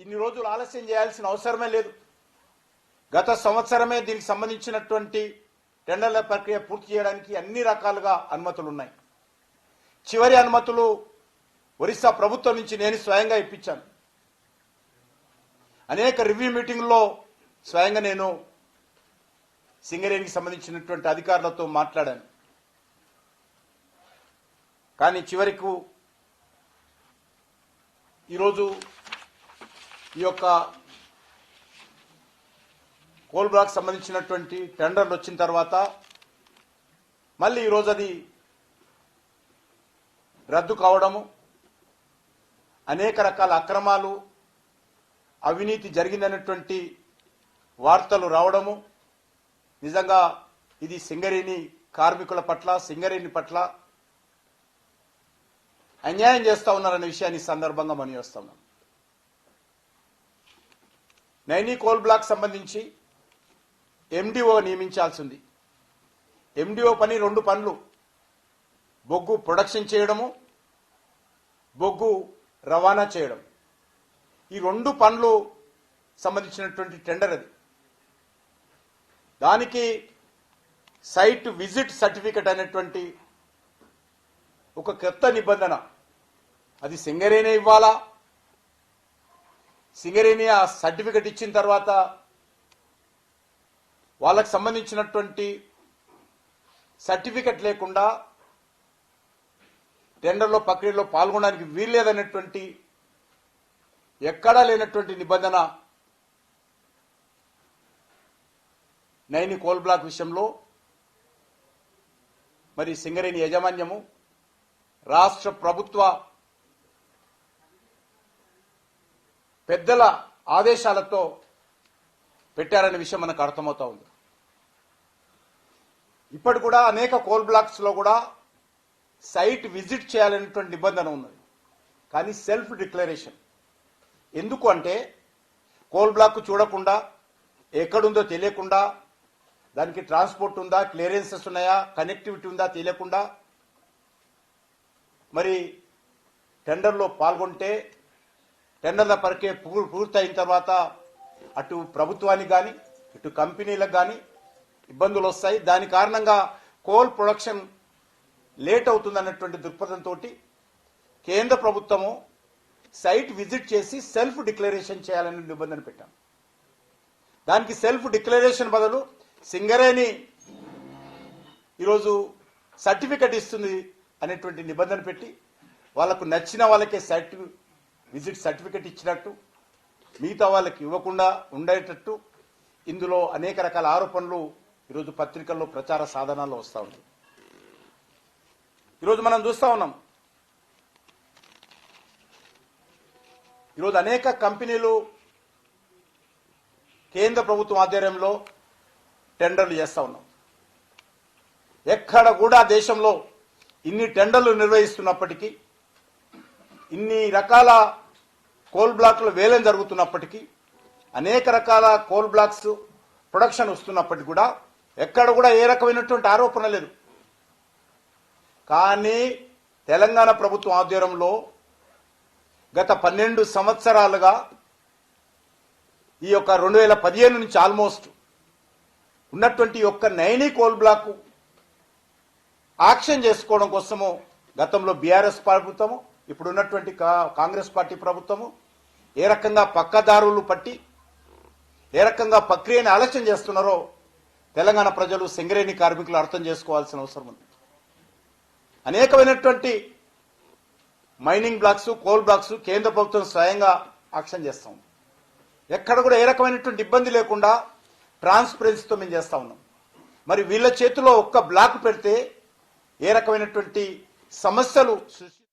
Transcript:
ఇన్ని రోజులు ఆలస్యం చేయాల్సిన అవసరమే లేదు. గత సంవత్సరమే దీనికి సంబంధించినటువంటి టెండర్ల ప్రక్రియ పూర్తి చేయడానికి అన్ని రకాలుగా అనుమతులు ఉన్నాయి. చివరి అనుమతులు ఒరిస్సా ప్రభుత్వం నుంచి నేను స్వయంగా ఇప్పించాను. అనేక రివ్యూ మీటింగుల్లో స్వయంగా నేను సింగరేణికి సంబంధించినటువంటి అధికారులతో మాట్లాడాను. కానీ చివరకు ఈరోజు ఈ యొక్క కోల్ బ్లాక్ సంబంధించినటువంటి టెండర్లు వచ్చిన తర్వాత మళ్ళీ ఈరోజు అది రద్దు కావడము, అనేక రకాల అక్రమాలు, అవినీతి జరిగిందనేటువంటి వార్తలు రావడము, నిజంగా ఇది సింగరేణి కార్మికుల పట్ల, సింగరేణి పట్ల అన్యాయం చేస్తా ఉన్నారనే విషయాన్ని సందర్భంగా మనం చేస్తున్నాం. నైని కోల్ బ్లాక్ సంబంధించి ఎండిఓ నియమించాల్సి ఉంది. ఎండిఓ పని 2 పనులు: బొగ్గు ప్రొడక్షన్ చేయడము, బొగ్గు రవాణా చేయడం. ఈ 2 పనులు సంబంధించినటువంటి టెండర్ అది. దానికి సైట్ విజిట్ సర్టిఫికెట్ అనేటువంటి ఒక కొత్త నిబంధన, అది సింగరేణి ఇవ్వాలా. సింగరేణి ఆ సర్టిఫికెట్ ఇచ్చిన తర్వాత వాళ్ళకు సంబంధించినటువంటి సర్టిఫికెట్ లేకుండా టెండర్లో ప్రక్రియలో పాల్గొనడానికి వీల్లేదనేటువంటి ఎక్కడా లేనటువంటి నిబంధన నైని కోల్ బ్లాక్ విషయంలో మరి సింగరేణి యాజమాన్యము రాష్ట్ర ప్రభుత్వ పెద్దల ఆదేశాలతో పెట్టారనే విషయం మనకు అర్థమవుతా ఉంది. ఇప్పటి కూడా అనేక కోల్ బ్లాక్స్ లో కూడా సైట్ విజిట్ చేయాలనేటువంటి నిబంధన ఉన్నది. కానీ సెల్ఫ్ డిక్లరేషన్ ఎందుకు అంటే, కోల్ బ్లాక్ చూడకుండా, ఎక్కడుందో తెలియకుండా, దానికి ట్రాన్స్పోర్ట్ ఉందా, క్లియరెన్సెస్ ఉన్నాయా, కనెక్టివిటీ ఉందా తెలియకుండా మరి టెండర్లో పాల్గొంటే టెండర్ల ప్రక్రియ పూర్తయిన తర్వాత అటు ప్రభుత్వానికి కానీ ఇటు కంపెనీలకు కానీ ఇబ్బందులు వస్తాయి. దాని కారణంగా కోల్ ప్రొడక్షన్ లేట్ అవుతుందన్నటువంటి దృక్పథంతో కేంద్ర ప్రభుత్వము సైట్ విజిట్ చేసి సెల్ఫ్ డిక్లరేషన్ చేయాలని నిబంధన పెట్టాం. దానికి సెల్ఫ్ డిక్లరేషన్ బదులు సింగరేణి ఈరోజు సర్టిఫికెట్ ఇస్తుంది అనేటువంటి నిబంధన పెట్టి వాళ్లకు నచ్చిన వాళ్ళకే సైట్ విజిట్ సర్టిఫికెట్ ఇచ్చినట్టు, మిగతా వాళ్ళకి ఇవ్వకుండా ఉండేటట్టు ఇందులో అనేక రకాల ఆరోపణలు ఈరోజు పత్రికల్లో ప్రచార సాధనాల్లో వస్తూ ఉంది. ఈరోజు మనం చూస్తూ ఉన్నాం, ఈరోజు అనేక కంపెనీలు కేంద్ర ప్రభుత్వం ఆధ్వర్యంలో టెండర్లు చేస్తూ ఉన్నాం. ఎక్కడ కూడా దేశంలో ఇన్ని టెండర్లు నిర్వహిస్తున్నప్పటికీ, ఇన్ని రకాల కోల్ బ్లాక్లు వేలం జరుగుతున్నప్పటికీ, అనేక రకాల కోల్ బ్లాక్స్ ప్రొడక్షన్ వస్తున్నప్పటికీ కూడా ఎక్కడ కూడా ఏ రకమైనటువంటి ఆరోపణ లేదు. కానీ తెలంగాణ ప్రభుత్వం ఆధ్వర్యంలో గత 12 సంవత్సరాలుగా ఈ యొక్క 2015 నుంచి ఆల్మోస్ట్ ఉన్నటువంటి యొక్క నైని కోల్ బ్లాక్ యాక్షన్ చేసుకోవడం కోసము గతంలో బీఆర్ఎస్ ప్రభుత్వము, ఇప్పుడు ఉన్నటువంటి కాంగ్రెస్ పార్టీ ప్రభుత్వము ఏ రకంగా పక్కదారులు పట్టి ఏ రకంగా ప్రక్రియను ఆలస్యం చేస్తున్నారో తెలంగాణ ప్రజలు, సింగరేణి కార్మికులు అర్థం చేసుకోవాల్సిన అవసరం ఉంది. అనేకమైనటువంటి మైనింగ్ బ్లాక్స్, కోల్ బ్లాక్స్ కేంద్ర ప్రభుత్వం స్వయంగా యాక్షన్ చేస్తాం. ఎక్కడ కూడా ఏ రకమైనటువంటి ఇబ్బంది లేకుండా ట్రాన్స్పరెన్సీతో మేము చేస్తా ఉన్నాం. మరి వీళ్ళ చేతిలో ఒక్క బ్లాక్ పెడితే ఏ రకమైనటువంటి సమస్యలు సృష్టి